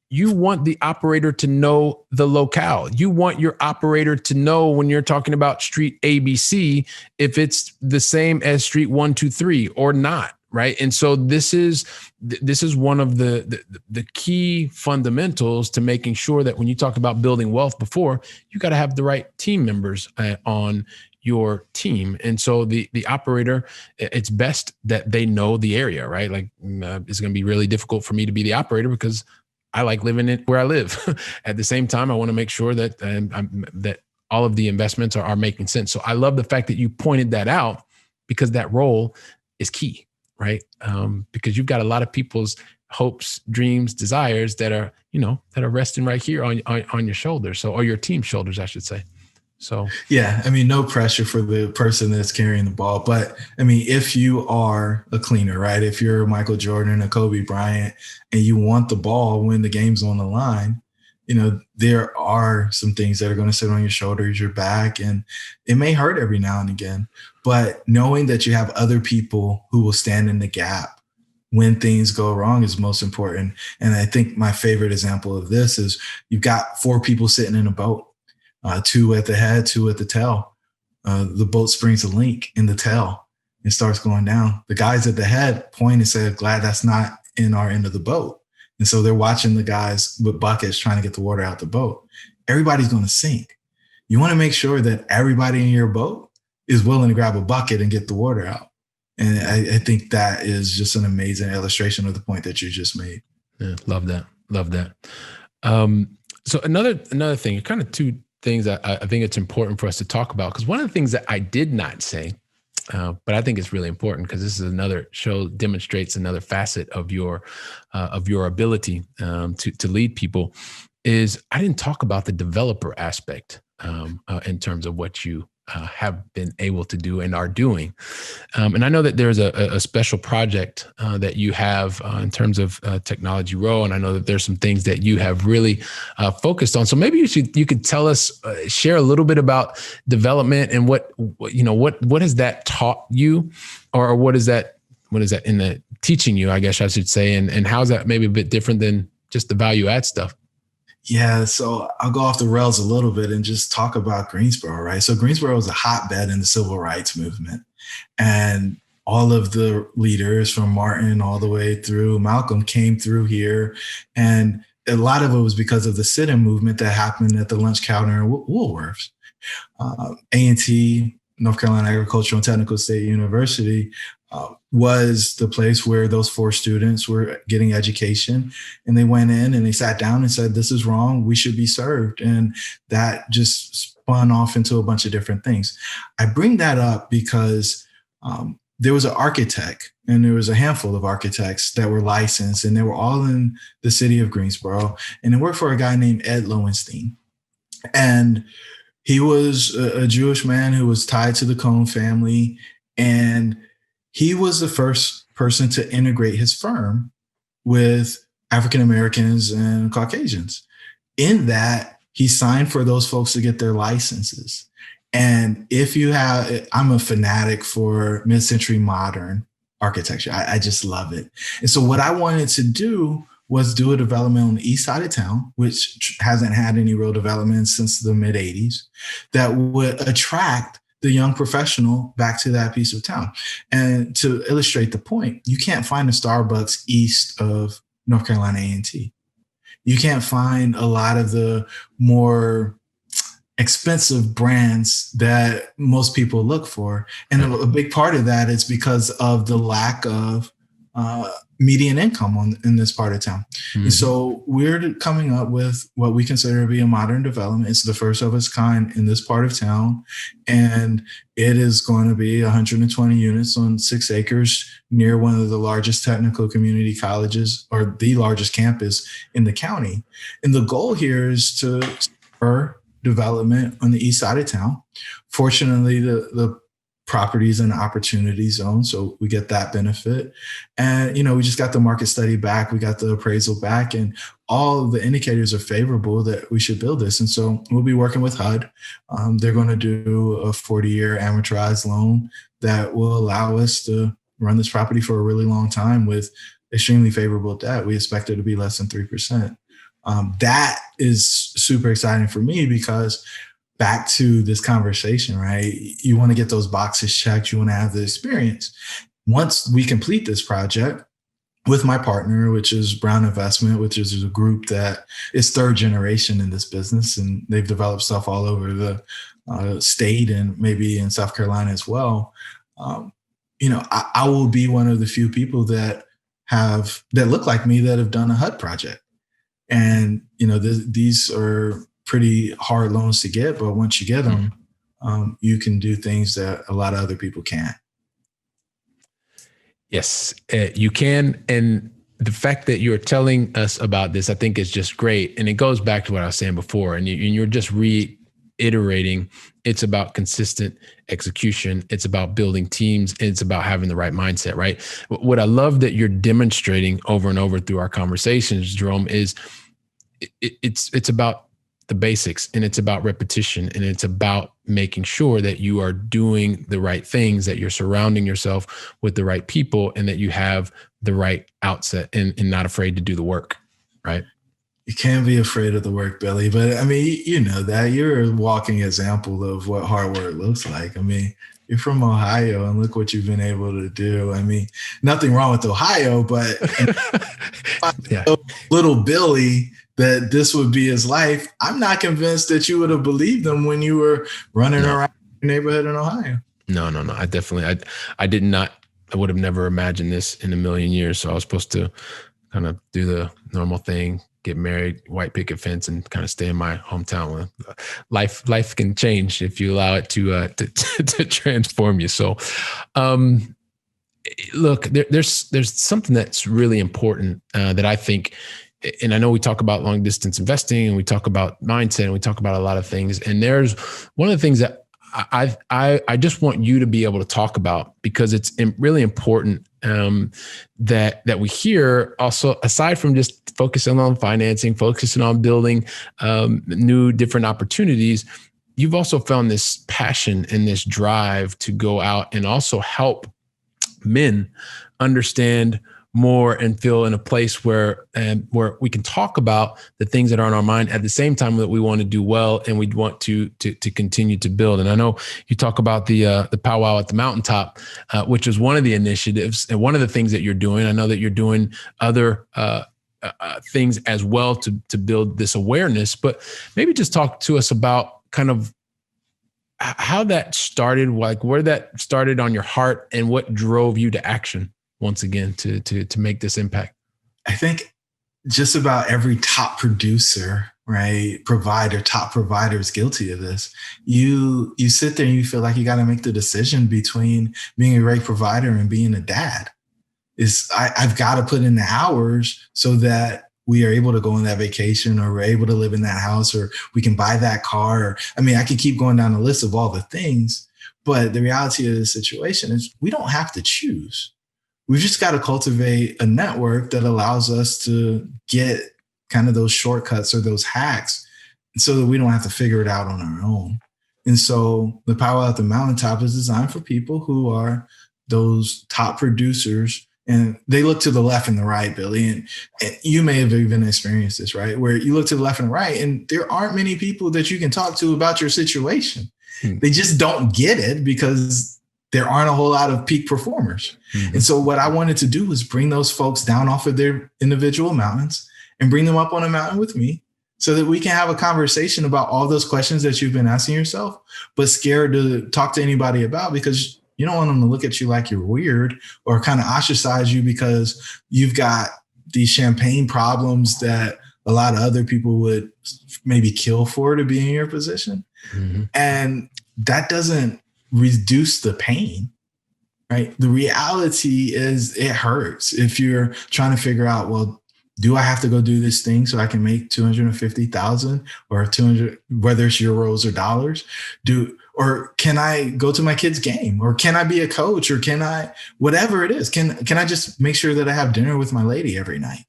you want the operator to know the locale. You want your operator to know when you're talking about street ABC, if it's the same as street 123 or not. Right. And so this is one of the key fundamentals to making sure that when you talk about building wealth before, you got to have the right team members on your team. And so the operator, it's best that they know the area, right? Like it's going to be really difficult for me to be the operator because I like living it where I live. At the same time, I want to make sure that that all of the investments are making sense. So I love the fact that you pointed that out, because that role is key. Right. Because you've got a lot of people's hopes, dreams, desires that are resting right here on your shoulders. So, or your team's shoulders, I should say. So, yeah, I mean, no pressure for the person that's carrying the ball. But I mean, if you are a cleaner, right? If you're Michael Jordan or Kobe Bryant and you want the ball when the game's on the line, there are some things that are going to sit on your shoulders, your back, and it may hurt every now and again. But knowing that you have other people who will stand in the gap when things go wrong is most important. And I think my favorite example of this is you've got 4 people sitting in a boat, 2 at the head, 2 at the tail. The boat springs a leak in the tail and starts going down. The guys at the head point and say, glad that's not in our end of the boat. And so they're watching the guys with buckets trying to get the water out the boat. Everybody's going to sink. You want to make sure that everybody in your boat is willing to grab a bucket and get the water out. And I think that is just an amazing illustration of the point that you just made. Yeah, love that. Love that. So another thing, kind of 2 things that I think it's important for us to talk about, because one of the things that I did not say But I think it's really important because this is demonstrates another facet of your ability to lead people. Is I didn't talk about the developer aspect in terms of what you have been able to do and are doing. And I know that there's a special project that you have in terms of Technology Row, and I know that there's some things that you have really focused on. So maybe you could tell us, share a little bit about development and what has that taught you, or what is that in the teaching you, I guess I should say, and how's that maybe a bit different than just the value add stuff? Yeah, so I'll go off the rails a little bit and just talk about Greensboro, right? So Greensboro was a hotbed in the civil rights movement. And all of the leaders from Martin all the way through Malcolm came through here. And a lot of it was because of the sit-in movement that happened at the lunch counter in Woolworths. A&T, North Carolina Agricultural and Technical State University, was the place where those 4 students were getting education, and they went in and they sat down and said, this is wrong, we should be served. And that just spun off into a bunch of different things. I bring that up because there was an architect, and there was a handful of architects that were licensed, and they were all in the city of Greensboro, and they worked for a guy named Ed Lowenstein. And he was a Jewish man who was tied to the Cohn family, and he was the first person to integrate his firm with African Americans and Caucasians. In that, he signed for those folks to get their licenses. And I'm a fanatic for mid-century modern architecture. I just love it. And so what I wanted to do was do a development on the east side of town, which hasn't had any real development since the mid 80s, that would attract the young professional back to that piece of town. And to illustrate the point, you can't find a Starbucks east of North Carolina A&T. You can't find a lot of the more expensive brands that most people look for. And a big part of that is because of the lack of median income in this part of town. Mm-hmm. And so we're coming up with what we consider to be a modern development. It's the first of its kind in this part of town. And it is going to be 120 units on 6 acres near one of the largest technical community colleges, or the largest campus in the county. And the goal here is to spur development on the east side of town. Fortunately, the properties in the opportunity zone, so we get that benefit. And we just got the market study back, we got the appraisal back, and all of the indicators are favorable that we should build this. And so we'll be working with HUD. They're going to do a 40-year amortized loan that will allow us to run this property for a really long time with extremely favorable debt. We expect it to be less than 3%. That is super exciting for me because back to this conversation, right? You want to get those boxes checked. You want to have the experience. Once we complete this project with my partner, which is Brown Investment, which is a group that is 3rd generation in this business, and they've developed stuff all over the state and maybe in South Carolina as well. I will be one of the few people that look like me that have done a HUD project. And, these are pretty hard loans to get, but once you get them, you can do things that a lot of other people can't. Yes, you can. And the fact that you're telling us about this, I think is just great. And it goes back to what I was saying before. And you're just reiterating, it's about consistent execution. It's about building teams. It's about having the right mindset, right? What I love that you're demonstrating over and over through our conversations, Jerome, is it's about the basics, and it's about repetition, and it's about making sure that you are doing the right things, that you're surrounding yourself with the right people, and that you have the right outset and not afraid to do the work, right? You can't be afraid of the work, Billy. But I mean, that you're a walking example of what hard work looks like. I mean, you're from Ohio, and look what you've been able to do. I mean, nothing wrong with Ohio, but yeah. Little Billy, that this would be his life. I'm not convinced that you would have believed him when you were running around your neighborhood in Ohio. No. I did not, I would have never imagined this in a million years. So I was supposed to kind of do the normal thing, get married, white picket fence, and kind of stay in my hometown. Life can change if you allow it to transform you. So, look, there's something that's really important that I think, and I know we talk about long distance investing and we talk about mindset and we talk about a lot of things. And there's one of the things that I just want you to be able to talk about, because it's really important that we hear also, aside from just focusing on financing, focusing on building new different opportunities. You've also found this passion and this drive to go out and also help men understand more and feel in a place where we can talk about the things that are on our mind at the same time that we want to do well and we want to continue to build. And I know you talk about the powwow at the mountaintop, which is one of the initiatives and one of the things that you're doing. I know that you're doing other things as well to build this awareness, but maybe just talk to us about kind of how that started, like where that started on your heart and what drove you to action once again to make this impact. I think just about every top producer, right, top provider is guilty of this. You sit there and you feel like you got to make the decision between being a great provider and being a dad. I've got to put in the hours so that we are able to go on that vacation, or we're able to live in that house, or we can buy that car. Or, I mean, I can keep going down the list of all the things, but the reality of the situation is we don't have to choose. We've just got to cultivate a network that allows us to get kind of those shortcuts or those hacks so that we don't have to figure it out on our own. And so the Powwow at the Mountaintop is designed for people who are those top producers. And they look to the left and the right, Billy. And you may have even experienced this, right? Where you look to the left and right, and there aren't many people that you can talk to about your situation. They just don't get it because there aren't a whole lot of peak performers. And so what I wanted to do was bring those folks down off of their individual mountains and bring them up on a mountain with me so that we can have a conversation about all those questions that you've been asking yourself, but scared to talk to anybody about because you don't want them to look at you like you're weird or kind of ostracize you because you've got these champagne problems that a lot of other people would maybe kill for to be in your position. And that doesn't reduce the pain, right? The reality is it hurts if you're trying to figure out, well, do I have to go do this thing so I can make 250,000 or 200, whether it's euros or dollars? Or can I go to my kid's game? Or can I be a coach? Or can I, whatever it is, can I just make sure that I have dinner with my lady every night?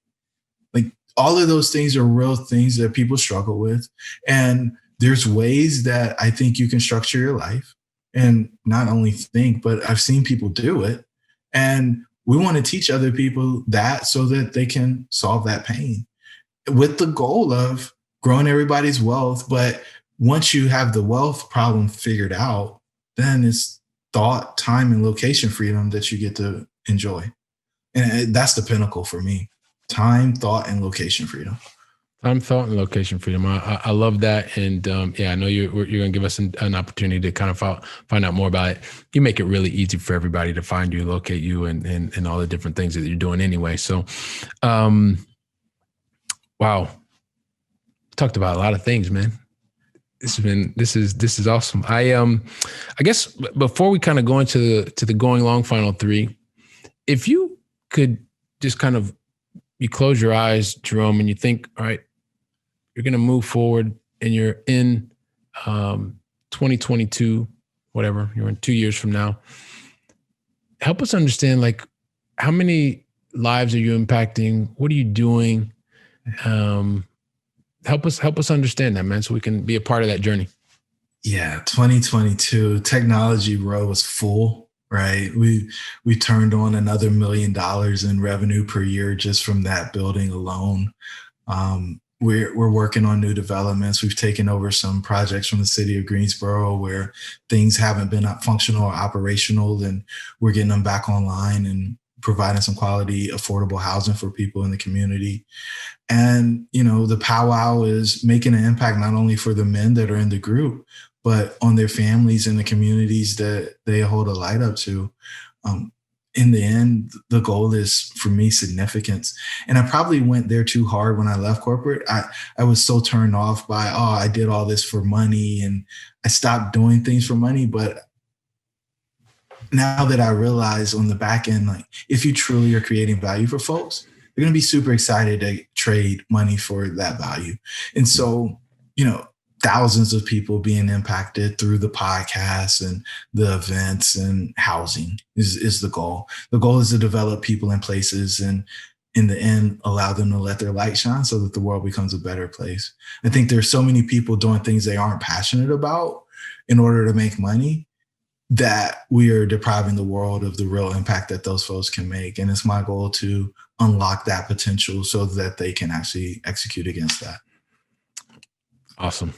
Like all of those things are real things that people struggle with. And there's ways that I think you can structure your life and not only think, but I've seen people do it. And we want to teach other people that so that they can solve that pain with the goal of growing everybody's wealth. But once you have the wealth problem figured out, then it's thought, time, and location freedom that you get to enjoy. And that's the pinnacle for me. Time, thought, and location freedom. Time, thought, and location freedom. I love that. And I know you're going to give us an opportunity to kind of find out more about it. You make it really easy for everybody to find you, locate you, and all the different things that you're doing anyway. So, wow. Talked about a lot of things, man. This is awesome. I guess before we kind of go into the going long final three, if you could just kind of, you close your eyes, Jerome, and you think, all right, you're going to move forward and you're in 2022, whatever, you're in 2 years from now. Help us understand, like, how many lives are you impacting? What are you doing? Help us understand that, man, so we can be a part of that journey. Yeah, 2022, Technology Row was full, right? We turned on another $1 million in revenue per year just from that building alone. We're working on new developments. We've taken over some projects from the city of Greensboro where things haven't been functional or operational, and we're getting them back online and providing some quality, affordable housing for people in the community. And, the powwow is making an impact not only for the men that are in the group, but on their families and the communities that they hold a light up to. in the end, the goal is for me significance. And I probably went there too hard when I left corporate. I was so turned off by, oh, I did all this for money and I stopped doing things for money. But now that I realize on the back end, like if you truly are creating value for folks, they're going to be super excited to trade money for that value. And so, thousands of people being impacted through the podcasts and the events and housing is the goal. The goal is to develop people in places and in the end, allow them to let their light shine so that the world becomes a better place. I think there's so many people doing things they aren't passionate about in order to make money that we are depriving the world of the real impact that those folks can make. And it's my goal to unlock that potential so that they can actually execute against that. Awesome.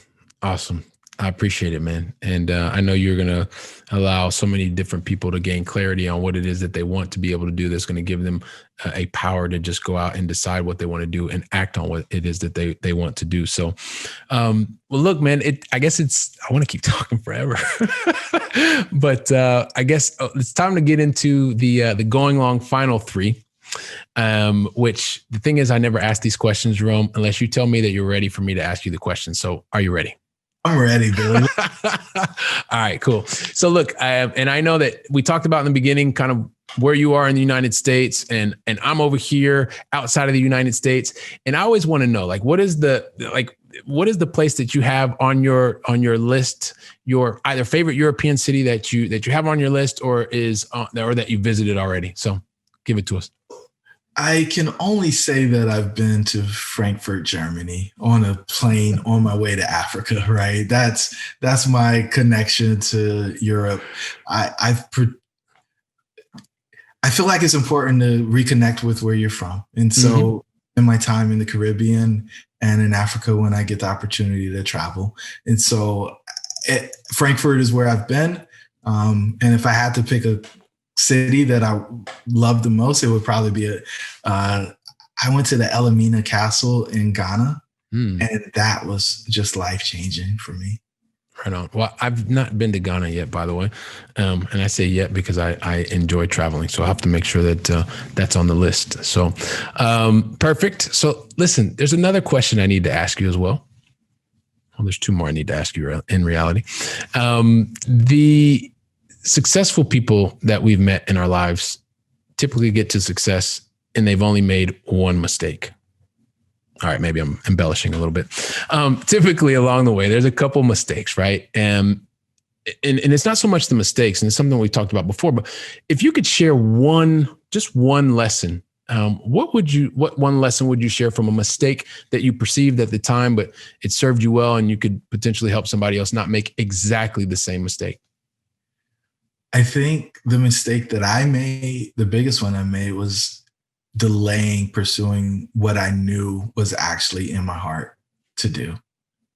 I appreciate it, man. And I know you're going to allow so many different people to gain clarity on what it is that they want to be able to do. That's going to give them a power to just go out and decide what they want to do and act on what it is that they want to do. So, well, look, man, I want to keep talking forever, but I guess it's time to get into the going long final three. Which the thing is, I never ask these questions, Jerome, unless you tell me that you're ready for me to ask you the question. So are you ready? I'm ready, Billy. All right, cool. So look, and I know that we talked about in the beginning, kind of where you are in the United States and I'm over here outside of the United States. And I always want to know, like, what is the place that you have on your list, your either favorite European city that you have on your list or that you visited already? So give it to us. I can only say that I've been to Frankfurt, Germany on a plane on my way to Africa, right? That's my connection to Europe. I feel like it's important to reconnect with where you're from. And so in my time in the Caribbean and in Africa, when I get the opportunity to travel. And so Frankfurt is where I've been. And if I had to pick a city that I love the most, it would probably be I went to the Elamina Castle in Ghana, and that was just life-changing for me. Right on. Well, I've not been to Ghana yet, by the way. And I say yet because I enjoy traveling. So I'll have to make sure that that's on the list. So perfect. So listen, there's another question I need to ask you as well. Well, there's two more I need to ask you in reality. The successful people that we've met in our lives typically get to success and they've only made one mistake. All right, maybe I'm embellishing a little bit. Typically along the way, there's a couple mistakes, right? And it's not so much the mistakes, and it's something we talked about before, but if you could share just one lesson, what one lesson would you share from a mistake that you perceived at the time, but it served you well and you could potentially help somebody else not make exactly the same mistake? I think the mistake that I made, the biggest one I made, was delaying pursuing what I knew was actually in my heart to do,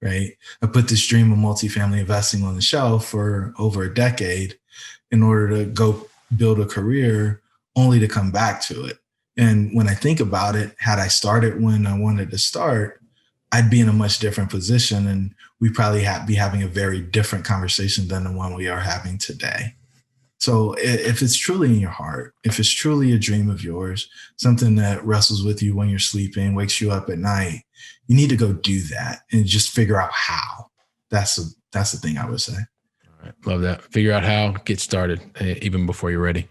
right? I put this dream of multifamily investing on the shelf for over a decade in order to go build a career only to come back to it. And when I think about it, had I started when I wanted to start, I'd be in a much different position and we probably be having a very different conversation than the one we are having today. So if it's truly in your heart, if it's truly a dream of yours, something that wrestles with you when you're sleeping, wakes you up at night, you need to go do that and just figure out how. That's the thing I would say. All right. Love that. Figure out how, get started even before you're ready.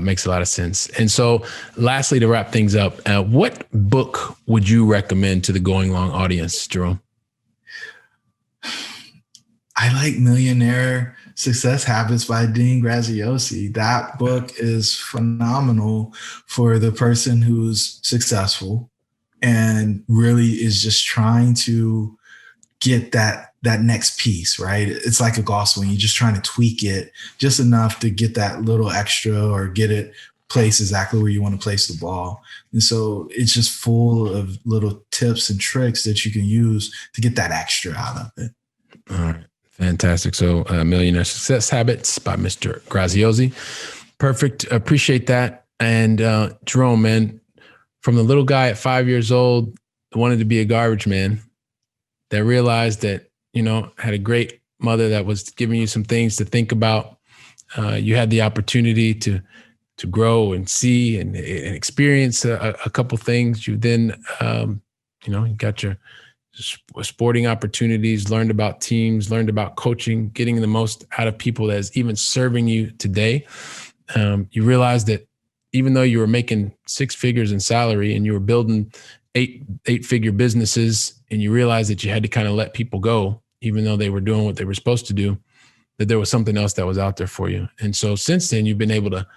Makes a lot of sense. And so lastly, to wrap things up, what book would you recommend to the Going Long audience, Jerome? I like Millionaire Success Habits by Dean Graziosi. That book is phenomenal for the person who's successful and really is just trying to get that next piece, right? It's like a golf swing. You're just trying to tweak it just enough to get that little extra or get it placed exactly where you want to place the ball. And so it's just full of little tips and tricks that you can use to get that extra out of it. All right. Fantastic. So Millionaire Success Habits by Mr. Graziosi. Perfect. Appreciate that. And Jerome, man, from the little guy at 5 years old, wanted to be a garbage man, that realized that, had a great mother that was giving you some things to think about. You had the opportunity to grow and see and experience a couple things. You then, you got your sporting opportunities, learned about teams, learned about coaching, getting the most out of people that is even serving you today. You realize that even though you were making 6 figures in salary and you were building eight-figure businesses, and you realize that you had to kind of let people go, even though they were doing what they were supposed to do, that there was something else that was out there for you. And so since then, you've been able to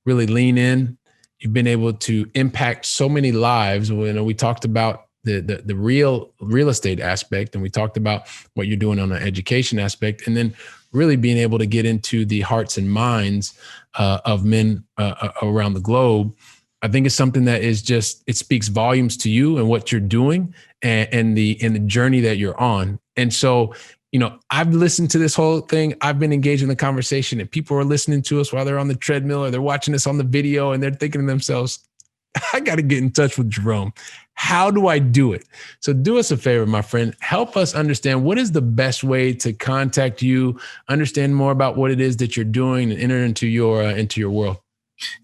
really lean in. You've been able to impact so many lives. We talked about the real estate aspect, and we talked about what you're doing on the education aspect, and then really being able to get into the hearts and minds of men around the globe. I think it's something that is it speaks volumes to you and what you're doing and the journey that you're on. And so, I've listened to this whole thing. I've been engaged in the conversation, and people are listening to us while they're on the treadmill or they're watching us on the video, and they're thinking to themselves, I got to get in touch with Jerome. How do I do it? So do us a favor, my friend. Help us understand what is the best way to contact you, understand more about what it is that you're doing, and enter into your world.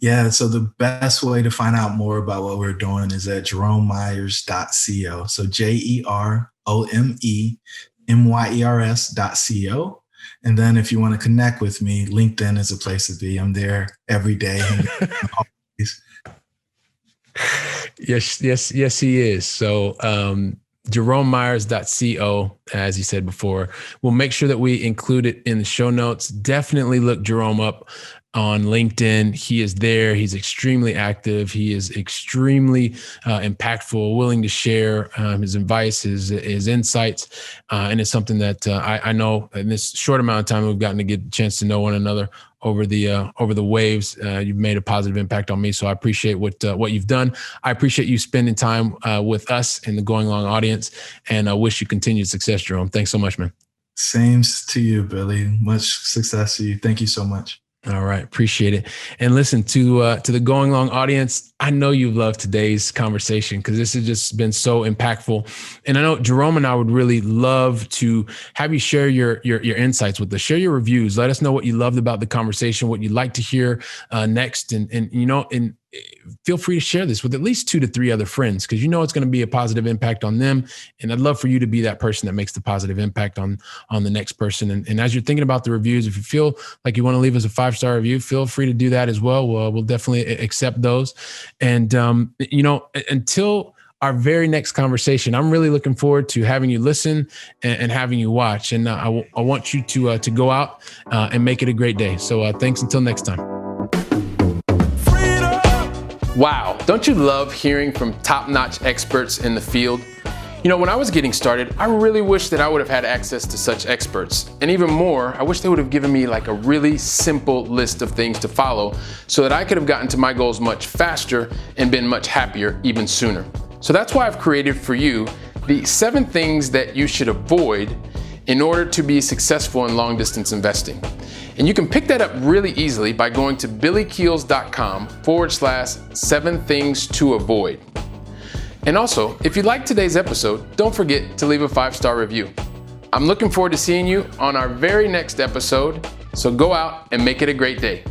Yeah, so the best way to find out more about what we're doing is at jeromemyers.co. So JEROMEMYERS.co. And then if you want to connect with me, LinkedIn is a place to be. I'm there every day. Yes, he is. So jeromemyers.co, as you said before. We'll make sure that we include it in the show notes. Definitely look Jerome up on LinkedIn. He is there. He's extremely active. He is extremely impactful, willing to share his advice, his insights. And it's something that I know in this short amount of time, we've gotten to get a chance to know one another over the waves. You've made a positive impact on me. So I appreciate what you've done. I appreciate you spending time with us and the Going Long audience, and I wish you continued success, Jerome. Thanks so much, man. Same to you, Billy. Much success to you. Thank you so much. All right. Appreciate it. And listen, to the Going Long audience, I know you loved today's conversation because this has just been so impactful. And I know Jerome and I would really love to have you share your insights with us, share your reviews. Let us know what you loved about the conversation, what you'd like to hear next. And feel free to share this with at least 2 to 3 other friends, because it's going to be a positive impact on them. And I'd love for you to be that person that makes the positive impact on the next person. And as you're thinking about the reviews, if you feel like you want to leave us a 5-star review, feel free to do that as well. We'll definitely accept those. And, until our very next conversation, I'm really looking forward to having you listen and having you watch. And I want you to go out and make it a great day. So thanks until next time. Wow, don't you love hearing from top-notch experts in the field? When I was getting started, I really wish that I would have had access to such experts. And even more, I wish they would have given me like a really simple list of things to follow so that I could have gotten to my goals much faster and been much happier even sooner. So that's why I've created for you the 7 things that you should avoid in order to be successful in long-distance investing. And you can pick that up really easily by going to billykeels.com/7 things to avoid. And also, if you liked today's episode, don't forget to leave a 5-star review. I'm looking forward to seeing you on our very next episode, so go out and make it a great day.